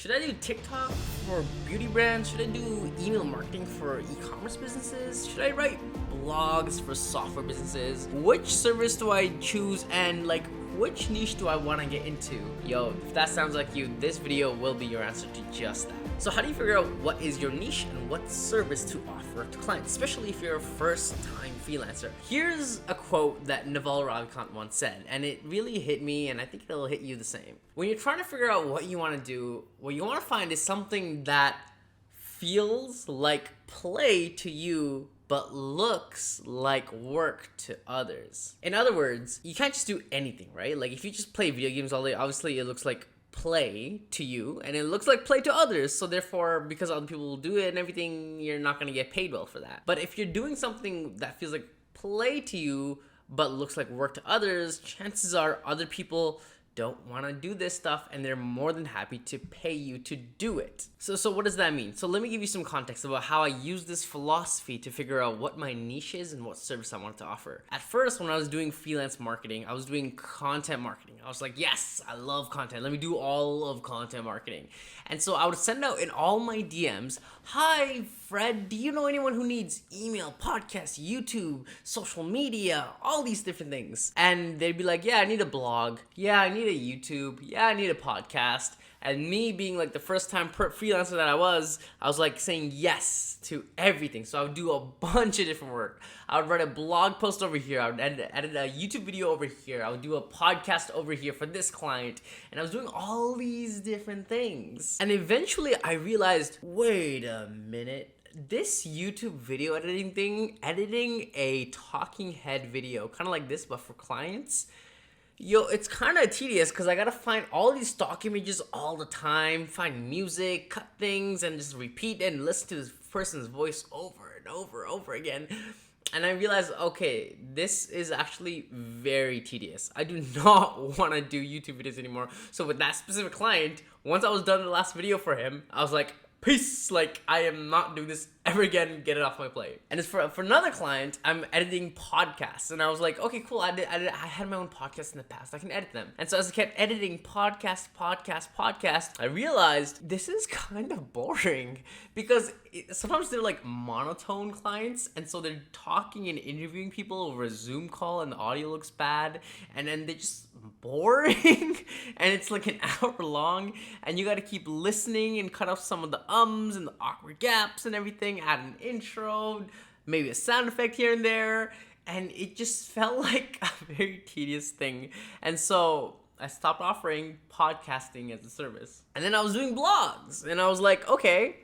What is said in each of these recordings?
Should I do TikTok for beauty brands? Should I do email marketing for e-commerce businesses? Should I write blogs for software businesses? Which service do I choose, and which niche do I want to get into? Yo, if that sounds like you, this video will be your answer to just that. So how do you figure out what is your niche and what service to offer to clients, especially if you're a first-time freelancer? Here's a quote that Naval Ravikant once said, and it really hit me, and I think it'll hit you the same. When you're trying to figure out what you want to do, what you want to find is something that feels like play to you but looks like work to others. In other words, you can't just do anything, right? Like if you just play video games all day, obviously it looks like play to you and it looks like play to others, so therefore because other people will do it and everything, you're not going to get paid well for that. But if you're doing something that feels like play to you but looks like work to others, chances are other people don't want to do this stuff and they're more than happy to pay you to do it. So what does that mean? So let me give you some context about how I use this philosophy to figure out what my niche is and what service I wanted to offer. At first, when I was doing freelance marketing, I was doing content marketing. I was like, yes, I love content. Let me do all of content marketing. And so I would send out in all my DMs, hi, Fred, do you know anyone who needs email, podcast, YouTube, social media, all these different things? And they'd be like, yeah, I need a blog. Yeah, I need a YouTube. Yeah, I need a podcast. And me being like the first time freelancer that I was like saying yes to everything. So I would do a bunch of different work. I would write a blog post over here. I would edit a YouTube video over here. I would do a podcast over here for this client. And I was doing all these different things. And eventually I realized, wait a minute. This YouTube video editing thing, editing a talking head video, kind of like this, but for clients, yo, it's kind of tedious because I gotta find all these stock images all the time, find music, cut things, and just repeat and listen to this person's voice over and over again. And I realized, okay, this is actually very tedious. I do not want to do YouTube videos anymore. So with that specific client, once I was done the last video for him, I was like, peace, like I am not doing this ever again, get it off my plate. And as for another client, I'm editing podcasts, and I was like, okay, cool, I had my own podcast in the past, I can edit them. And so as I kept editing podcast, I realized this is kind of boring because sometimes they're like monotone clients, and so they're talking and interviewing people over a Zoom call and the audio looks bad, and then they just boring and it's like an hour long and you got to keep listening and cut off some of the ums and the awkward gaps and everything, add an intro, maybe a sound effect here and there, and it just felt like a very tedious thing. And so I stopped offering podcasting as a service, and then I was doing blogs, and I was like, okay,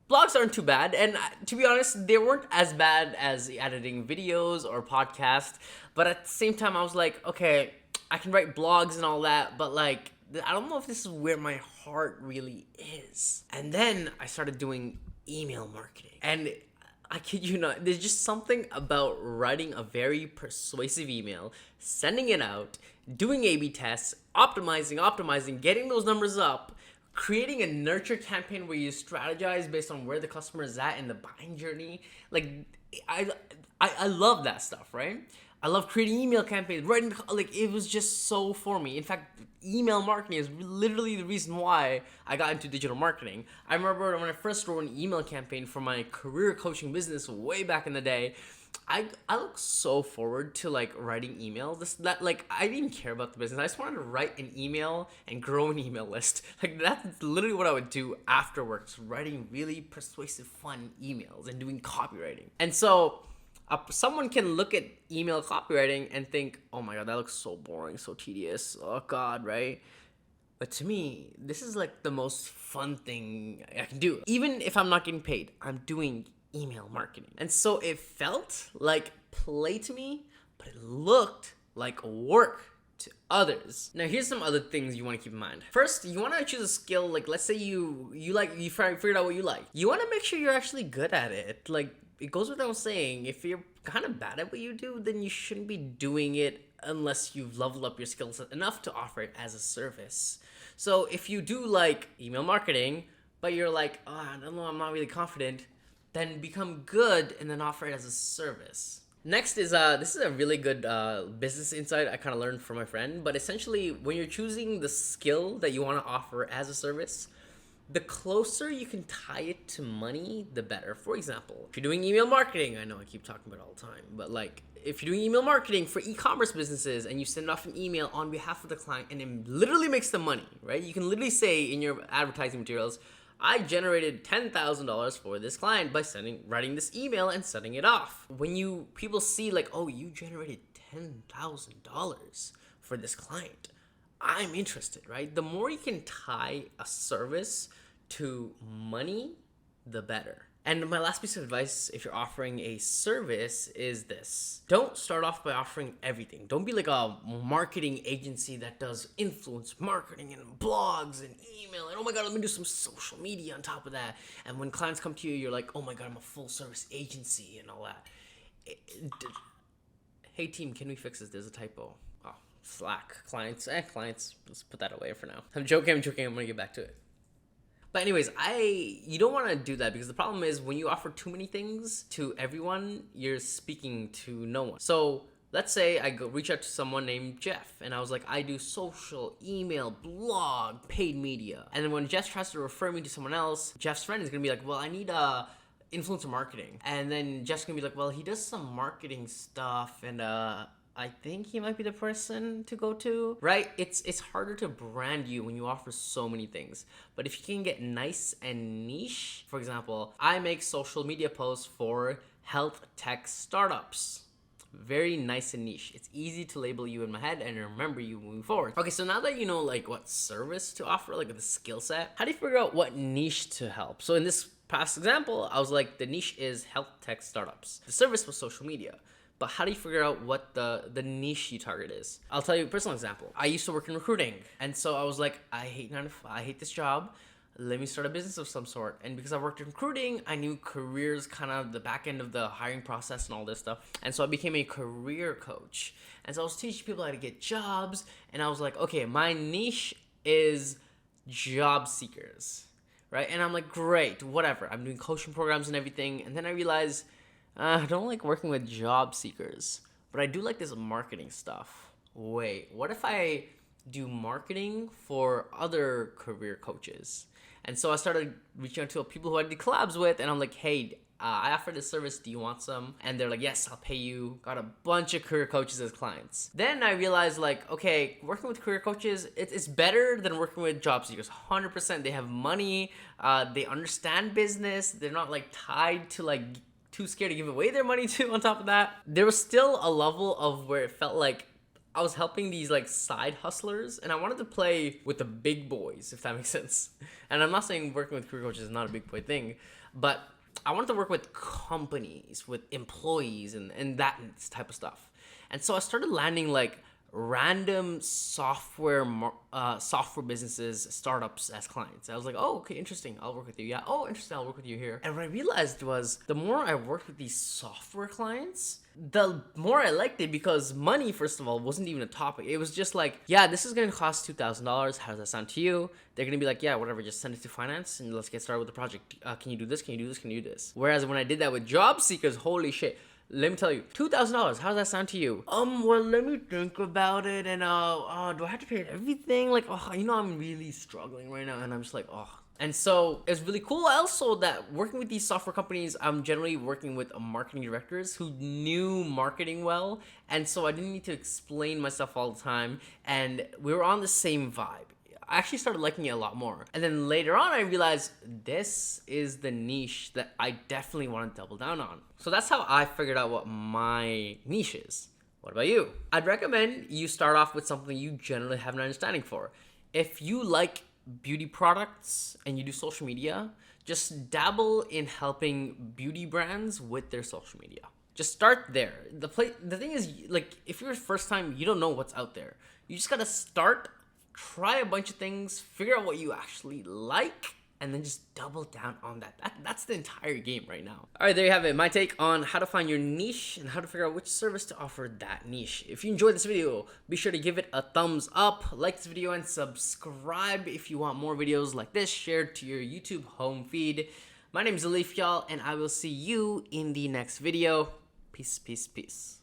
blogs aren't too bad. And to be honest, they weren't as bad as editing videos or podcasts, but at the same time I was like, okay, I can write blogs and all that, but like, I don't know if this is where my heart really is. And then I started doing email marketing. And I kid you not, there's just something about writing a very persuasive email, sending it out, doing A/B tests, optimizing, getting those numbers up, creating a nurture campaign where you strategize based on where the customer is at in the buying journey. Like, I love that stuff, right? I love creating email campaigns, writing, like, it was just so for me. In fact, email marketing is literally the reason why I got into digital marketing. I remember when I first wrote an email campaign for my career coaching business way back in the day, I look so forward to like writing emails. I didn't care about the business. I just wanted to write an email and grow an email list. Like that's literally what I would do after work, just writing really persuasive, fun emails and doing copywriting. And so someone can look at email copywriting and think, oh my God, that looks so boring, so tedious. Oh God, right? But to me, this is like the most fun thing I can do. Even if I'm not getting paid, I'm doing email marketing. And so it felt like play to me, but it looked like work to others. Now here's some other things you want to keep in mind. First, you want to choose a skill. Like let's say you figured out what you like. You want to make sure you're actually good at it. Like it goes without saying, if you're kind of bad at what you do, then you shouldn't be doing it unless you've leveled up your skill set enough to offer it as a service. So if you do like email marketing, but you're like, oh, I don't know, I'm not really confident, then become good and then offer it as a service. Next is, this is a really good business insight I kind of learned from my friend, but essentially when you're choosing the skill that you want to offer as a service, The closer you can tie it to money, the better. For example, if you're doing email marketing, I know I keep talking about it all the time, but like if you're doing email marketing for e-commerce businesses and you send off an email on behalf of the client and it literally makes the money, right? You can literally say in your advertising materials, I generated $10,000 for this client by writing this email and sending it off. When people see like, oh, you generated $10,000 for this client, I'm interested, right? The more you can tie a service to money, the better. And my last piece of advice, if you're offering a service, is this. Don't start off by offering everything. Don't be like a marketing agency that does influence marketing and blogs and email. And oh my God, let me do some social media on top of that. And when clients come to you, you're like, oh my God, I'm a full service agency and all that. Hey team, can we fix this? There's a typo. Oh, Slack. Clients. Let's put that away for now. I'm joking. I'm gonna get back to it. But anyways, you don't want to do that because the problem is when you offer too many things to everyone, you're speaking to no one. So let's say I reach out to someone named Jeff and I was like, I do social, email, blog, paid media. And then when Jeff tries to refer me to someone else, Jeff's friend is going to be like, well, I need influencer marketing. And then Jeff's going to be like, well, he does some marketing stuff and I think he might be the person to go to, right? It's harder to brand you when you offer so many things. But if you can get nice and niche, for example, I make social media posts for health tech startups. Very nice and niche. It's easy to label you in my head and remember you moving forward. Okay, so now that you know like what service to offer, like the skill set, how do you figure out what niche to help? So in this past example, I was like, the niche is health tech startups. The service was social media. But how do you figure out what the niche you target is? I'll tell you a personal example. I used to work in recruiting. And so I was like, I hate this job. Let me start a business of some sort. And because I worked in recruiting, I knew careers, kind of the back end of the hiring process and all this stuff. And so I became a career coach. And so I was teaching people how to get jobs. And I was like, okay, my niche is job seekers, right? And I'm like, great, whatever. I'm doing coaching programs and everything. And then I realized, I don't like working with job seekers, but I do like this marketing stuff. Wait, what if I do marketing for other career coaches? And so I started reaching out to people who I did collabs with, and I'm like, hey, I offer this service. Do you want some? And they're like, yes, I'll pay you. Got a bunch of career coaches as clients. Then I realized like, okay, working with career coaches, it's better than working with job seekers. 100%. They have money. They understand business. They're not like tied to like too scared to give away their money to. On top of that, there was still a level of where it felt like I was helping these like side hustlers and I wanted to play with the big boys, if that makes sense. And I'm not saying working with career coaches is not a big boy thing, but I wanted to work with companies, with employees and that type of stuff. And so I started landing like random software businesses, startups as clients. I was like, oh, okay, interesting. I'll work with you. Yeah. Oh, interesting. I'll work with you here. And what I realized was the more I worked with these software clients, the more I liked it because money, first of all, wasn't even a topic. It was just like, yeah, this is going to cost $2,000. How does that sound to you? They're going to be like, yeah, whatever, just send it to finance and let's get started with the project. Can you do this? Can you do this? Can you do this? Whereas when I did that with job seekers, holy shit. Let me tell you, $2,000. How does that sound to you? Well, let me think about it. And do I have to pay everything? Like, I'm really struggling right now. And I'm just like, And so it's really cool also that working with these software companies, I'm generally working with marketing directors who knew marketing well. And so I didn't need to explain myself all the time. And we were on the same vibe. I actually started liking it a lot more. And then later on, I realized this is the niche that I definitely want to double down on. So that's how I figured out what my niche is. What about you? I'd recommend you start off with something you generally have an understanding for. If you like beauty products and you do social media, just dabble in helping beauty brands with their social media. Just start there. The thing is, like, if you're first time, you don't know what's out there. You just gotta start. Try a bunch of things, figure out what you actually like, and then just double down on that. That's the entire game right now. All right, there you have it. My take on how to find your niche and how to figure out which service to offer that niche. If you enjoyed this video, be sure to give it a thumbs up, like this video, and subscribe if you want more videos like this shared to your YouTube home feed. My name is Alif, y'all, and I will see you in the next video. Peace, peace, peace.